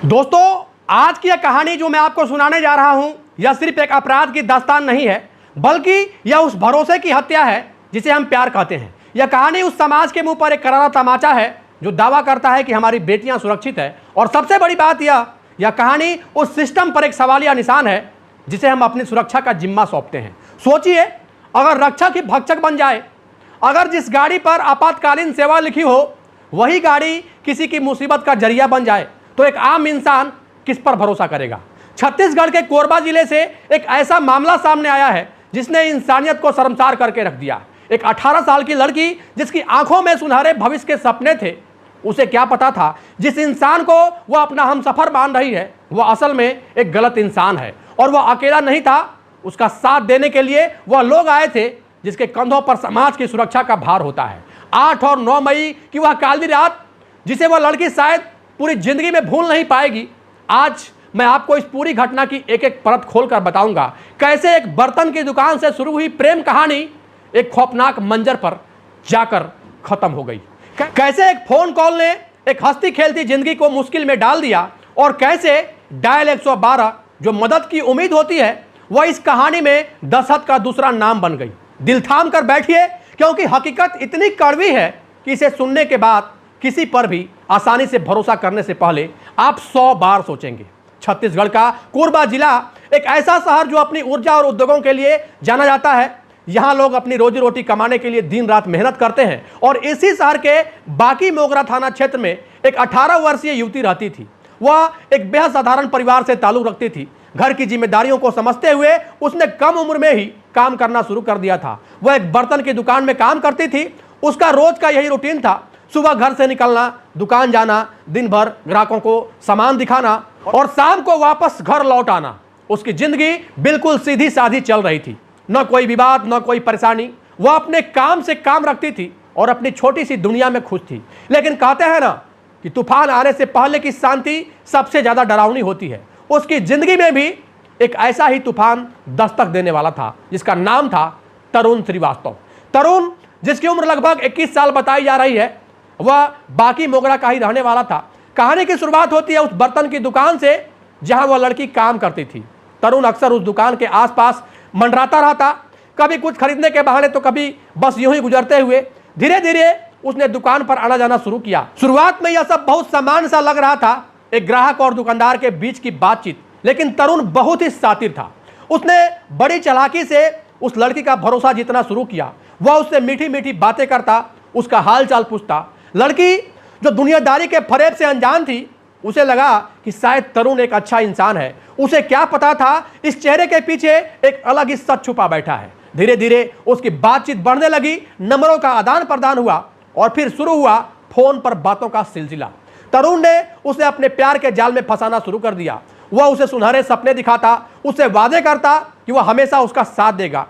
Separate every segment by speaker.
Speaker 1: दोस्तों, आज की यह कहानी जो मैं आपको सुनाने जा रहा हूं, यह सिर्फ एक अपराध की दास्तान नहीं है, बल्कि यह उस भरोसे की हत्या है जिसे हम प्यार कहते हैं। यह कहानी उस समाज के मुंह पर एक करारा तमाचा है जो दावा करता है कि हमारी बेटियां सुरक्षित है। और सबसे बड़ी बात यह कहानी उस सिस्टम पर एक सवालिया निशान है जिसे हम अपनी सुरक्षा का जिम्मा सौंपते हैं। सोचिए, अगर रक्षक ही भक्षक बन जाए, अगर जिस गाड़ी पर आपातकालीन सेवा लिखी हो वही गाड़ी किसी की मुसीबत का जरिया बन जाए, तो एक आम इंसान किस पर भरोसा करेगा। छत्तीसगढ़ के कोरबा जिले से एक ऐसा मामला सामने आया है जिसने इंसानियत को शर्मसार करके रख दिया। एक 18 साल की लड़की जिसकी आंखों में सुनहरे भविष्य के सपने थे, उसे क्या पता था जिस इंसान को वह अपना हमसफर मान रही है वह असल में एक गलत इंसान है। और वह अकेला नहीं था, उसका साथ देने के लिए वह लोग आए थे जिसके कंधों पर समाज की सुरक्षा का भार होता है। 8 और 9 मई की वह काली रात जिसे वह लड़की शायद पूरी जिंदगी में भूल नहीं पाएगी। आज मैं आपको इस पूरी घटना की एक एक परत खोलकर बताऊंगा, कैसे एक बर्तन की दुकान से शुरू हुई प्रेम कहानी एक खौफनाक मंजर पर जाकर खत्म हो गई। कैसे एक फोन कॉल ने एक हंसती खेलती जिंदगी को मुश्किल में डाल दिया, और कैसे डायल 112 जो मदद की उम्मीद होती है वह इस कहानी में दशहत का दूसरा नाम बन गई। दिल थाम कर बैठिए, क्योंकि हकीकत इतनी कड़वी है कि इसे सुनने के बाद किसी पर भी आसानी से भरोसा करने से पहले आप 100 बार सोचेंगे। छत्तीसगढ़ का कोरबा जिला एक ऐसा शहर जो अपनी ऊर्जा और उद्योगों के लिए जाना जाता है। यहाँ लोग अपनी रोजी रोटी कमाने के लिए दिन रात मेहनत करते हैं। और इसी शहर के बाकी मोगरा थाना क्षेत्र में एक 18 वर्षीय युवती रहती थी। वह एक बेहद साधारण परिवार से ताल्लुक रखती थी। घर की जिम्मेदारियों को समझते हुए उसने कम उम्र में ही काम करना शुरू कर दिया था। वह एक बर्तन की दुकान में काम करती थी। उसका रोज का यही रूटीन था, सुबह घर से निकलना, दुकान जाना, दिन भर ग्राहकों को सामान दिखाना और शाम को वापस घर लौट आना। उसकी जिंदगी बिल्कुल सीधी साधी चल रही थी, न कोई विवाद, न कोई परेशानी। वह अपने काम से काम रखती थी और अपनी छोटी सी दुनिया में खुश थी। लेकिन कहते हैं ना कि तूफान आने से पहले की शांति सबसे ज्यादा डरावनी होती है। उसकी जिंदगी में भी एक ऐसा ही तूफान दस्तक देने वाला था जिसका नाम था तरुण श्रीवास्तव। तरुण, जिसकी उम्र लगभग 21 साल बताई जा रही है, वह बाकी मोगरा का ही रहने वाला था। कहानी की शुरुआत होती है उस बर्तन की दुकान से जहां वह लड़की काम करती थी। तरुण अक्सर उस दुकान के आसपास मंडराता रहता, कभी कुछ खरीदने के बहाने तो कभी बस यूं ही गुजरते हुए। धीरे धीरे उसने दुकान पर आना जाना शुरू किया। शुरुआत में यह सब बहुत सामान्य सा लग रहा था, एक ग्राहक और दुकानदार के बीच की बातचीत। लेकिन तरुण बहुत ही शातिर था। उसने बड़ी चालाकी से उस लड़की का भरोसा जीतना शुरू किया। वह उससे मीठी मीठी बातें करता, उसका हाल चाल पूछता। लड़की जो दुनियादारी के फरेब से अनजान थी, उसे लगा कि शायद तरुण एक अच्छा इंसान है। उसे क्या पता था इस चेहरे के पीछे एक अलग ही सच छुपा बैठा है। धीरे धीरे उसकी बातचीत बढ़ने लगी, नंबरों का आदान प्रदान हुआ और फिर शुरू हुआ फोन पर बातों का सिलसिला। तरुण ने उसे अपने प्यार के जाल में फंसाना शुरू कर दिया। वह उसे सुनहरे सपने दिखाता, उससे वादे करता कि वह हमेशा उसका साथ देगा।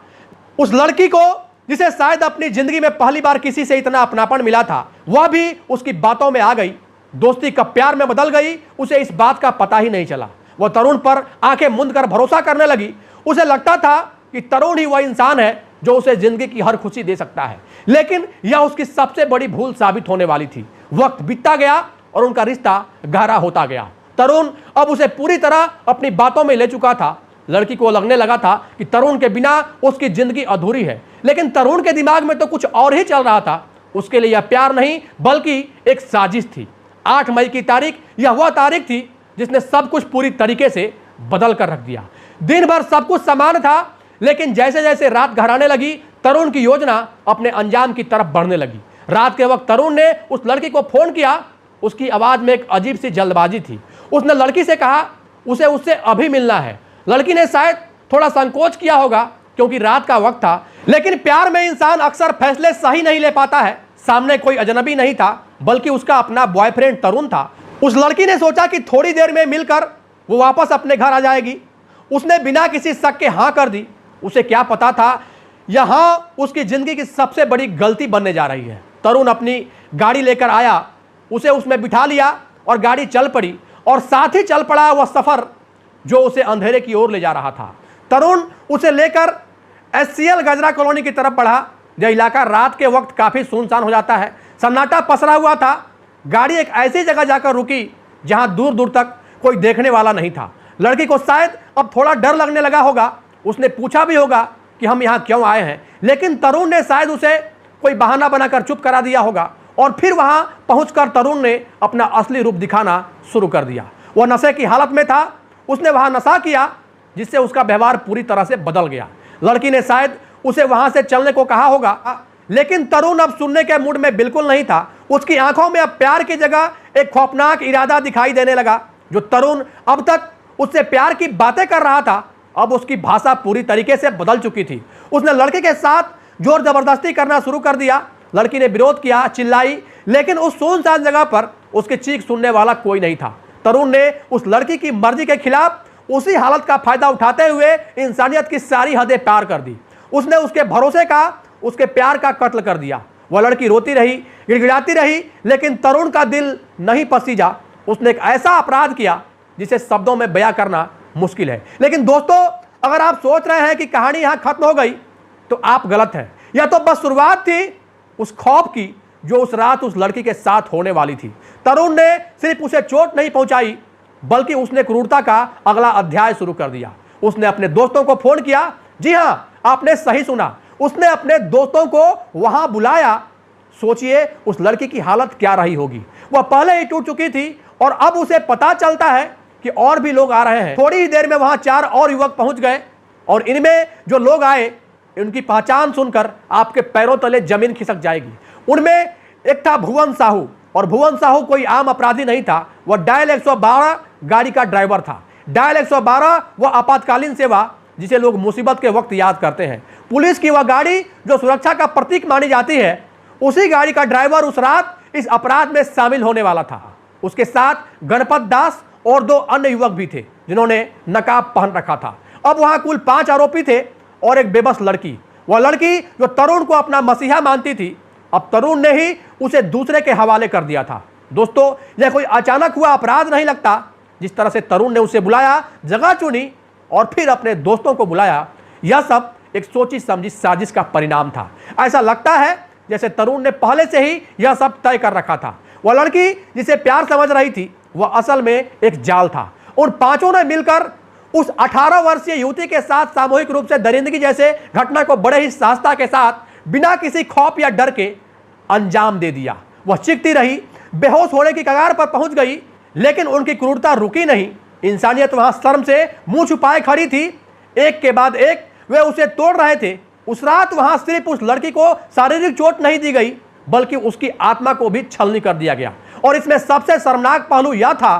Speaker 1: उस लड़की को जिसे शायद अपनी जिंदगी में पहली बार किसी से इतना अपनापन मिला था, वह भी उसकी बातों में आ गई। दोस्ती कब प्यार में बदल गई, उसे इस बात का पता ही नहीं चला। वह तरुण पर आंखें मूंद कर भरोसा करने लगी। उसे लगता था कि तरुण ही वह इंसान है जो उसे जिंदगी की हर खुशी दे सकता है। लेकिन यह उसकी सबसे बड़ी भूल साबित होने वाली थी। वक्त बीतता गया और उनका रिश्ता गहरा होता गया। तरुण अब उसे पूरी तरह अपनी बातों में ले चुका था। लड़की को लगने लगा था कि तरुण के बिना उसकी जिंदगी अधूरी है। लेकिन तरुण के दिमाग में तो कुछ और ही चल रहा था। उसके लिए यह प्यार नहीं बल्कि एक साजिश थी। 8 मई की तारीख, यह वह तारीख थी जिसने सब कुछ पूरी तरीके से बदल कर रख दिया। दिन भर सब कुछ समान था, लेकिन जैसे जैसे रात गहराने लगी, तरुण की योजना अपने अंजाम की तरफ बढ़ने लगी। रात के वक्त तरुण ने उस लड़की को फोन किया। उसकी आवाज में एक अजीब सी जल्दबाजी थी। उसने लड़की से कहा उसे उससे अभी मिलना है। लड़की ने शायद थोड़ा संकोच किया होगा क्योंकि रात का वक्त था, लेकिन प्यार में इंसान अक्सर फैसले सही नहीं ले पाता है। सामने कोई अजनबी नहीं था, बल्कि उसका अपना बॉयफ्रेंड तरुण था। उस लड़की ने सोचा कि थोड़ी देर में मिलकर वो वापस अपने घर आ जाएगी। उसने बिना किसी शक के हाँ कर दी। उसे क्या पता था यहाँ उसकी जिंदगी की सबसे बड़ी गलती बनने जा रही है। तरुण अपनी गाड़ी लेकर आया, उसे उसमें बिठा लिया और गाड़ी चल पड़ी। और साथ ही चल पड़ा वह सफर जो उसे अंधेरे की ओर ले जा रहा था। तरुण उसे लेकर SCL गजरा कॉलोनी की तरफ बढ़ा। यह इलाका रात के वक्त काफी सुनसान हो जाता है। सन्नाटा पसरा हुआ था। गाड़ी एक ऐसी जगह जाकर रुकी जहां दूर दूर तक कोई देखने वाला नहीं था। लड़की को शायद अब थोड़ा डर लगने लगा होगा, उसने पूछा भी होगा कि हम यहाँ क्यों आए हैं, लेकिन तरुण ने शायद उसे कोई बहाना बनाकर चुप करा दिया होगा और फिर वहां पहुंचकर तरुण ने अपना असली रूप दिखाना शुरू कर दिया। वह नशे की हालत में था, उसने वहां नशा किया जिससे उसका व्यवहार पूरी तरह से बदल गया। लड़की ने शायद उसे वहां से चलने को कहा होगा, लेकिन तरुण अब सुनने के मूड में बिल्कुल नहीं था। उसकी आंखों में अब प्यार की जगह एक खौफनाक इरादा दिखाई देने लगा। जो तरुण अब तक उससे प्यार की बातें कर रहा था, अब उसकी भाषा पूरी तरीके से बदल चुकी थी। उसने लड़की के साथ जोर जबरदस्ती करना शुरू कर दिया। लड़की ने विरोध किया, चिल्लाई, लेकिन उस सुनसान जगह पर उसकी चीख सुनने वाला कोई नहीं था। तरुण ने उस लड़की की मर्जी के खिलाफ उसी हालत का फायदा उठाते हुए इंसानियत की सारी हदें पार कर दी। उसने उसके भरोसे का, उसके प्यार का कत्ल कर दिया। वह लड़की रोती रही, गिड़गिड़ाती रही, लेकिन तरुण का दिल नहीं पसीजा। उसने एक ऐसा अपराध किया जिसे शब्दों में बयां करना मुश्किल है। लेकिन दोस्तों, अगर आप सोच रहे हैं कि कहानी यहां खत्म हो गई, तो आप गलत हैं। यह तो बस शुरुआत थी उस खौफ की जो उस रात उस लड़की के साथ होने वाली थी। तरुण ने सिर्फ उसे चोट नहीं पहुंचाई, बल्कि उसने क्रूरता का अगला अध्याय शुरू कर दिया। उसने अपने दोस्तों को फोन किया। जी हां, आपने सही सुना, उसने अपने दोस्तों को वहां बुलाया। सोचिए उस लड़की की हालत क्या रही होगी। वह पहले ही टूट चुकी थी और अब उसे पता चलता है कि और भी लोग आ रहे हैं। थोड़ी ही देर में वहां 4 और युवक पहुंच गए और इनमें जो लोग आए, उनकी पहचान सुनकर आपके पैरों तले जमीन खिसक जाएगी। उनमें एक था भुवन साहू, और भुवन साहू कोई आम अपराधी नहीं था। वह डायल 112 गाड़ी का ड्राइवर था। डायल 112 वह आपातकालीन सेवा जिसे लोग मुसीबत के वक्त याद करते हैं। पुलिस की वह गाड़ी जो सुरक्षा का प्रतीक मानी जाती है, उसी गाड़ी का ड्राइवर उस रात इस अपराध में शामिल होने वाला था। उसके साथ गणपत दास और 2 अन्य युवक भी थे जिन्होंने नकाब पहन रखा था। अब वहां कुल 5 आरोपी थे और एक बेबस लड़की। वह लड़की जो तरुण को अपना मसीहा मानती थी, अब तरुण ने ही उसे दूसरे के हवाले कर दिया था। दोस्तों, यह कोई अचानक हुआ अपराध नहीं लगता। जिस तरह से तरुण ने उसे बुलाया, जगह चुनी और फिर अपने दोस्तों को बुलाया, यह सब एक सोची समझी साजिश का परिणाम था। ऐसा लगता है जैसे तरुण ने पहले से ही यह सब तय कर रखा था। वह लड़की जिसे प्यार समझ रही थी, वह असल में एक जाल था। उन 5 ने मिलकर उस 18 वर्षीय युवती के साथ सामूहिक रूप से दरिंदगी जैसे घटना को बड़े ही सहजता के साथ, बिना किसी खौफ या डर के अंजाम दे दिया। वह चीखती रही, बेहोश होने की कगार पर पहुंच गई, लेकिन उनकी क्रूरता रुकी नहीं। इंसानियत वहां शर्म से मुंह छुपाए खड़ी थी। एक के बाद एक वे उसे तोड़ रहे थे। उस रात वहां सिर्फ उस लड़की को शारीरिक चोट नहीं दी गई, बल्कि उसकी आत्मा को भी छलनी कर दिया गया। और इसमें सबसे शर्मनाक पहलू यह था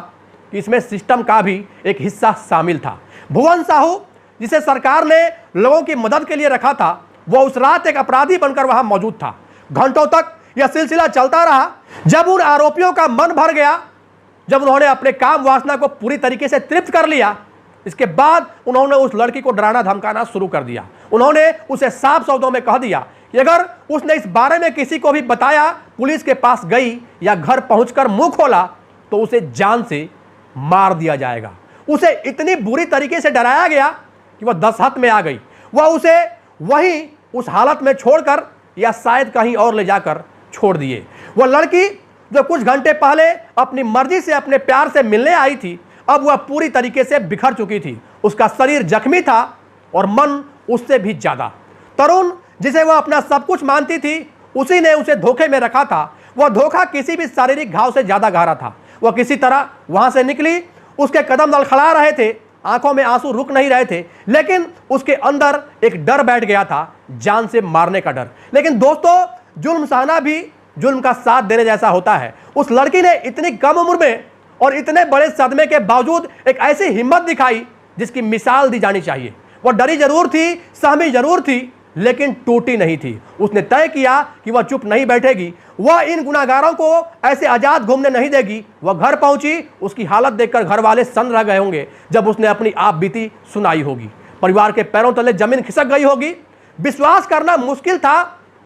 Speaker 1: कि इसमें सिस्टम का भी एक हिस्सा शामिल था। भुवन साहू, जिसे सरकार ने लोगों की मदद के लिए रखा था, वह उस रात एक अपराधी बनकर वहां मौजूद था। घंटों तक यह सिलसिला चलता रहा। जब उन आरोपियों का मन भर गया, जब उन्होंने अपने काम वासना को पूरी तरीके से तृप्त कर लिया, इसके बाद उन्होंने उस लड़की को डराना धमकाना शुरू कर दिया। उन्होंने उसे साफ शब्दों में कह दिया कि अगर उसने इस बारे में किसी को भी बताया, पुलिस के पास गई या घर पहुंचकर मुंह खोला, तो उसे जान से मार दिया जाएगा। उसे इतनी बुरी तरीके से डराया गया कि वह दशहत में आ गई। वह उसे वहीं उस हालत में छोड़कर या शायद कहीं और ले जाकर छोड़ दिए। वह लड़की जो कुछ घंटे पहले अपनी मर्जी से अपने प्यार से मिलने आई थी, अब वह पूरी तरीके से बिखर चुकी थी। उसका शरीर जख्मी था और मन उससे भी ज्यादा। तरुण, जिसे वह अपना सब कुछ मानती थी, उसी ने उसे धोखे में रखा था। वह धोखा किसी भी शारीरिक घाव से ज्यादा गहरा था। वह किसी तरह वहां से निकली। उसके कदम लड़खड़ा रहे थे, आंखों में आंसू रुक नहीं रहे थे, लेकिन उसके अंदर एक डर बैठ गया था, जान से मारने का डर। लेकिन दोस्तों, जुल्म सहना भी जुल्म का साथ देने जैसा होता है। उस लड़की ने इतनी कम उम्र में और इतने बड़े सदमे के बावजूद एक ऐसी हिम्मत दिखाई जिसकी मिसाल दी जानी चाहिए। वह डरी जरूर थी, सहमी जरूर थी, लेकिन टूटी नहीं थी। उसने तय किया कि वह चुप नहीं बैठेगी। वह इन गुनाहगारों को ऐसे आजाद घूमने नहीं देगी। वह घर पहुंची। उसकी हालत देखकर घर वाले सन्न रह गए होंगे जब उसने अपनी आप बीती सुनाई होगी। परिवार के पैरों तले जमीन खिसक गई होगी। विश्वास करना मुश्किल था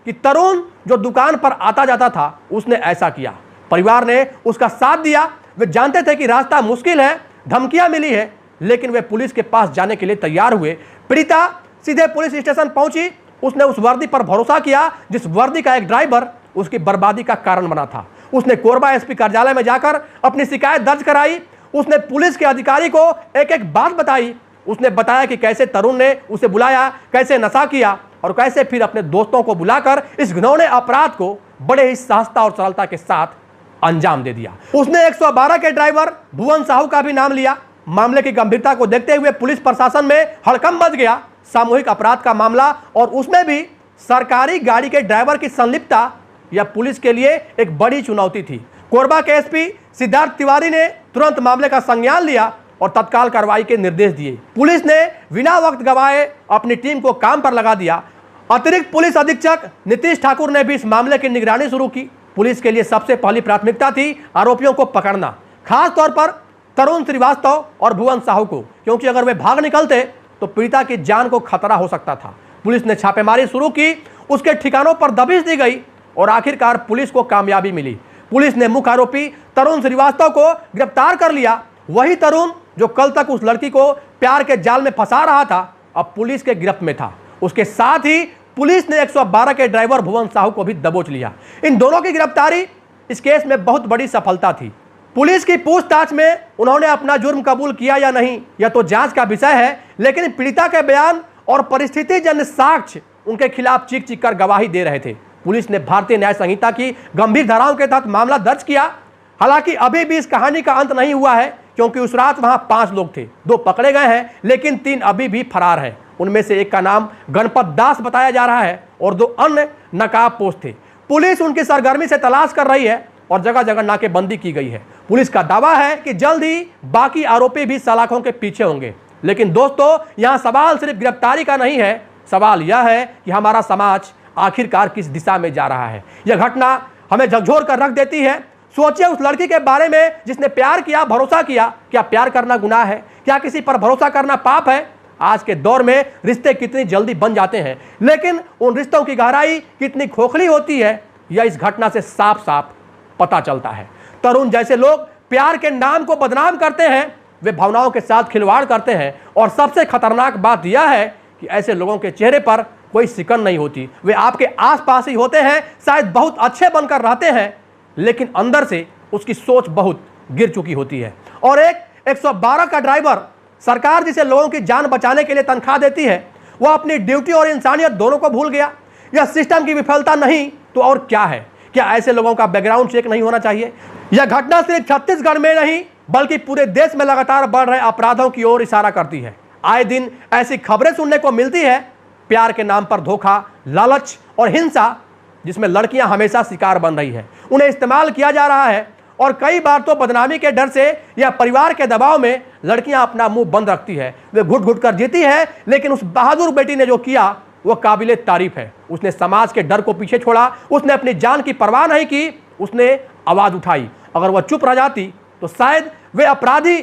Speaker 1: कि तरुण जो दुकान पर आता जाता था, उसने ऐसा किया। परिवार ने उसका साथ दिया। वे जानते थे कि रास्ता मुश्किल है, धमकियां मिली है, लेकिन वे पुलिस के पास जाने के लिए तैयार हुए। पीड़िता सीधे पुलिस स्टेशन पहुंची। उसने उस वर्दी पर भरोसा किया जिस वर्दी का एक ड्राइवर उसकी बर्बादी का कारण बना था। उसने कोरबा एसपी कार्यालय में जाकर अपनी शिकायत दर्ज कराई। उसने पुलिस के अधिकारी को एक एक बात बताई। उसने बताया कि कैसे तरुण ने उसे बुलाया, कैसे नशा किया और कैसे फिर अपने दोस्तों को बुलाकर इस घिनौने अपराध को बड़े ही सहजता और सरलता के साथ अंजाम दे दिया। उसने 112 के ड्राइवर भुवन साहू का भी नाम लिया। मामले की गंभीरता को देखते हुए पुलिस प्रशासन में हड़कंप मच गया। सामूहिक अपराध का मामला और उसमें भी सरकारी गाड़ी के ड्राइवर की संलिप्तता यह पुलिस के लिए एक बड़ी चुनौती थी। कोरबा के एसपी सिद्धार्थ तिवारी ने तुरंत मामले का संज्ञान लिया और तत्काल कार्रवाई के निर्देश दिए। पुलिस ने बिना वक्त गवाए अपनी टीम को काम पर लगा दिया। अतिरिक्त पुलिस अधीक्षक नीतीश ठाकुर ने भी इस मामले की निगरानी शुरू की। पुलिस के लिए सबसे पहली प्राथमिकता थी आरोपियों को पकड़ना, खास तौर पर तरुण श्रीवास्तव और भुवन साहू को, क्योंकि अगर वे भाग निकलते तो पीड़िता की जान को खतरा हो सकता था। पुलिस ने छापेमारी शुरू की, उसके ठिकानों पर दबिश दी गई और आखिरकार पुलिस को कामयाबी मिली। पुलिस ने मुख्य आरोपी तरुण श्रीवास्तव को गिरफ्तार कर लिया। वही तरुण जो कल तक उस लड़की को प्यार के जाल में फंसा रहा था, अब पुलिस के गिरफ्त में था। उसके साथ ही पुलिस ने 112 के ड्राइवर भुवन साहू को भी दबोच लिया। इन दोनों की गिरफ्तारी इस केस में बहुत बड़ी सफलता थी। पुलिस की पूछताछ में उन्होंने अपना जुर्म कबूल किया या नहीं, यह तो जांच का विषय है, लेकिन पीड़िता के बयान और परिस्थितिजन्य साक्ष्य उनके खिलाफ चीख चीख कर गवाही दे रहे थे। पुलिस ने भारतीय न्याय संहिता की गंभीर धाराओं के तहत मामला दर्ज किया। हालांकि अभी भी इस कहानी का अंत नहीं हुआ है, क्योंकि उस रात वहां 5 लोग थे। 2 पकड़े गए हैं, लेकिन 3 अभी भी फरार हैं। उनमें से एक का नाम गणपत दास बताया जा रहा है और 2 अन्य नकाबपोश थे। पुलिस उनकी सरगर्मी से तलाश कर रही है और जगह जगह नाकेबंदी की गई है। पुलिस का दावा है कि जल्द ही बाकी आरोपी भी सलाखों के पीछे होंगे। लेकिन दोस्तों, यहां सवाल सिर्फ गिरफ्तारी का नहीं है, सवाल यह है कि हमारा समाज आखिरकार किस दिशा में जा रहा है। यह घटना हमें झकझोर कर रख देती है। सोचिए उस लड़की के बारे में जिसने प्यार किया, भरोसा किया। क्या प्यार करना गुनाह है? क्या किसी पर भरोसा करना पाप है? आज के दौर में रिश्ते कितनी जल्दी बन जाते हैं, लेकिन उन रिश्तों की गहराई कितनी खोखली होती है, यह इस घटना से साफ साफ पता चलता है। तरुण जैसे लोग प्यार के नाम को बदनाम करते हैं, वे भावनाओं के साथ खिलवाड़ करते हैं और सबसे खतरनाक बात यह है कि ऐसे लोगों के चेहरे पर कोई सिकन नहीं होती। वे आपके आसपास ही होते हैं, शायद बहुत अच्छे बनकर रहते हैं, लेकिन अंदर से उसकी सोच बहुत गिर चुकी होती है। और एक 112 का ड्राइवर, सरकार जिसे लोगों की जान बचाने के लिए तनख्वाह देती है, वह अपनी ड्यूटी और इंसानियत दोनों को भूल गया। यह सिस्टम की विफलता नहीं तो और क्या है? क्या ऐसे लोगों का बैकग्राउंड चेक नहीं होना चाहिए? यह घटना सिर्फ छत्तीसगढ़ में नहीं बल्कि पूरे देश में लगातार बढ़ रहे अपराधों की ओर इशारा करती है। आए दिन ऐसी खबरें सुनने को मिलती है, प्यार के नाम पर धोखा, लालच और हिंसा, जिसमें लड़कियां हमेशा शिकार बन रही है। उन्हें इस्तेमाल किया जा रहा है और कई बार तो बदनामी के डर से या परिवार के दबाव में लड़कियां अपना मुंह बंद रखती है। वे घुट घुट कर जीती है, लेकिन उस बहादुर बेटी ने जो किया वह काबिले तारीफ है। उसने समाज के डर को पीछे छोड़ा, उसने अपनी जान की परवाह नहीं की, उसने आवाज उठाई। अगर वह चुप रह जाती तो शायद वे अपराधी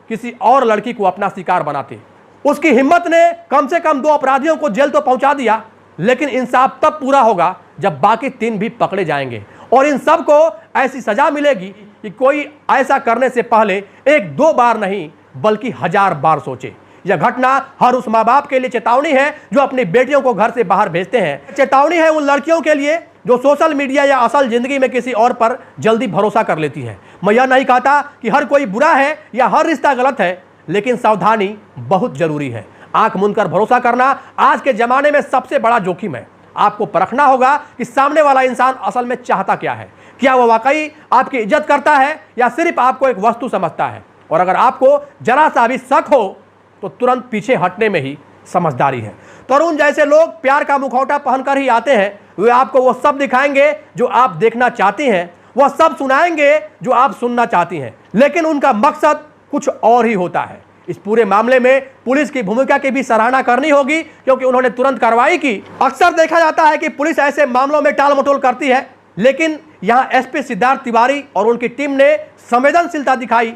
Speaker 1: किसी और लड़की को अपना शिकार बनाते। उसकी हिम्मत ने कम से कम 2 अपराधियों को जेल तो पहुंचा दिया, लेकिन इंसाफ तब पूरा होगा जब बाकी 3 भी पकड़े जाएंगे और इन सब को ऐसी सजा मिलेगी कि कोई ऐसा करने से पहले 1-2 बार नहीं बल्कि 1000 बार सोचे। यह घटना हर उस माँ बाप के लिए चेतावनी है जो अपनी बेटियों को घर से बाहर भेजते हैं। चेतावनी है उन लड़कियों के लिए जो सोशल मीडिया या असल जिंदगी में किसी और पर जल्दी भरोसा कर लेती है। मैं यह नहीं कहता कि हर कोई बुरा है या हर रिश्ता गलत है, लेकिन सावधानी बहुत जरूरी है। आंख मूंद कर भरोसा करना आज के जमाने में सबसे बड़ा जोखिम है। आपको परखना होगा कि सामने वाला इंसान असल में चाहता क्या है। क्या वह वाकई आपकी इज्जत करता है या सिर्फ आपको एक वस्तु समझता है? और अगर आपको जरा सा भी शक हो तो तुरंत पीछे हटने में ही समझदारी है। तरुण जैसे लोग प्यार का मुखौटा पहनकर ही आते हैं। वे आपको वो सब दिखाएंगे जो आप देखना चाहती हैं, वह सब सुनाएंगे जो आप सुनना चाहती हैं, लेकिन उनका मकसद कुछ और ही होता है। इस पूरे मामले में पुलिस की भूमिका की भी सराहना करनी होगी, क्योंकि उन्होंने तुरंत कार्रवाई की। अक्सर देखा जाता है कि पुलिस ऐसे मामलों में टाल मटोल करती है, लेकिन यहां एसपी सिद्धार्थ तिवारी और उनकी टीम ने संवेदनशीलता दिखाई।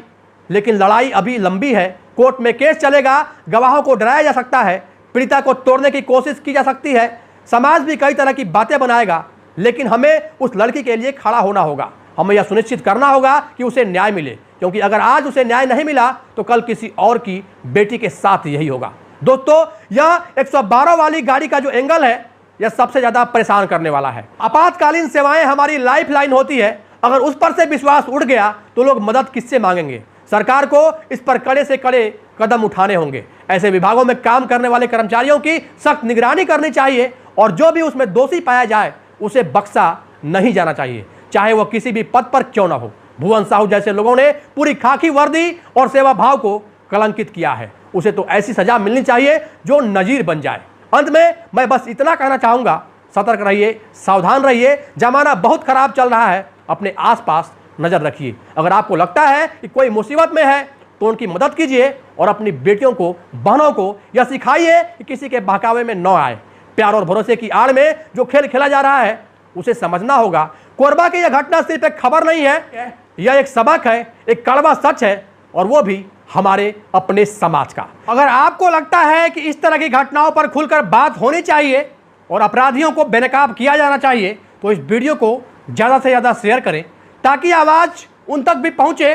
Speaker 1: लेकिन लड़ाई अभी लंबी है। कोर्ट में केस चलेगा, गवाहों को डराया जा सकता है, पीड़िता को तोड़ने की कोशिश की जा सकती है, समाज भी कई तरह की बातें बनाएगा, लेकिन हमें उस लड़की के लिए खड़ा होना होगा। हमें यह सुनिश्चित करना होगा कि उसे न्याय मिले, क्योंकि अगर आज उसे न्याय नहीं मिला तो कल किसी और की बेटी के साथ यही होगा। दोस्तों, यह 112 वाली गाड़ी का जो एंगल है, यह सबसे ज्यादा परेशान करने वाला है। आपातकालीन सेवाएं हमारी लाइफ लाइन होती है। अगर उस पर से विश्वास उड़ गया तो लोग मदद किससे मांगेंगे? सरकार को इस पर कड़े से कड़े कदम उठाने होंगे। ऐसे विभागों में काम करने वाले कर्मचारियों की सख्त निगरानी करनी चाहिए और जो भी उसमें दोषी पाया जाए उसे बख्शा नहीं जाना चाहिए, चाहे वह किसी भी पद पर क्यों ना हो। भुवन साहू जैसे लोगों ने पूरी खाकी वर्दी और सेवा भाव को कलंकित किया है, उसे तो ऐसी सजा मिलनी चाहिए जो नजीर बन जाए। अंत में मैं बस इतना कहना चाहूंगा, सतर्क रहिए, सावधान रहिए, जमाना बहुत खराब चल रहा है, अपने आसपास नजर रखिए। अगर आपको लगता है कि कोई मुसीबत में है तो उनकी मदद कीजिए और अपनी बेटियों को, बहनों को यह सिखाइए कि किसी के बहकावे में न आए। प्यार और भरोसे की आड़ में जो खेल खेला जा रहा है उसे समझना होगा। कोरबा की यह घटना सिर्फ एक खबर नहीं है, यह एक सबक है, एक कड़वा सच है, और वो भी हमारे अपने समाज का। अगर आपको लगता है कि इस तरह की घटनाओं पर खुलकर बात होनी चाहिए और अपराधियों को बेनकाब किया जाना चाहिए तो इस वीडियो को ज़्यादा से ज़्यादा शेयर करें ताकि आवाज़ उन तक भी पहुंचे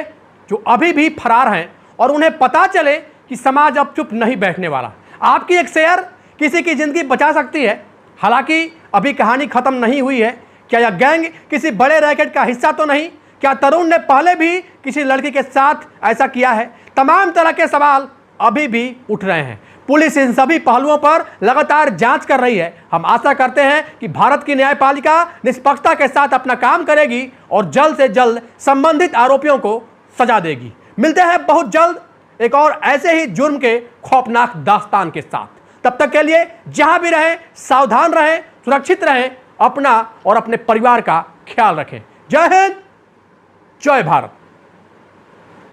Speaker 1: जो अभी भी फरार हैं और उन्हें पता चले कि समाज अब चुप नहीं बैठने वाला। आपकी एक शेयर किसी की ज़िंदगी बचा सकती है। हालांकि अभी कहानी ख़त्म नहीं हुई है। क्या यह गैंग किसी बड़े रैकेट का हिस्सा तो नहीं? क्या तरुण ने पहले भी किसी लड़की के साथ ऐसा किया है? तमाम तरह के सवाल अभी भी उठ रहे हैं। पुलिस इन सभी पहलुओं पर लगातार जांच कर रही है। हम आशा करते हैं कि भारत की न्यायपालिका निष्पक्षता के साथ अपना काम करेगी और जल्द से जल्द संबंधित आरोपियों को सजा देगी। मिलते हैं बहुत जल्द एक और ऐसे ही जुर्म के खौफनाक दास्तान के साथ। तब तक के लिए जहां भी रहें, सावधान रहें, सुरक्षित रहें, अपना और अपने परिवार का ख्याल रखें। जय हिंद, जय भारत।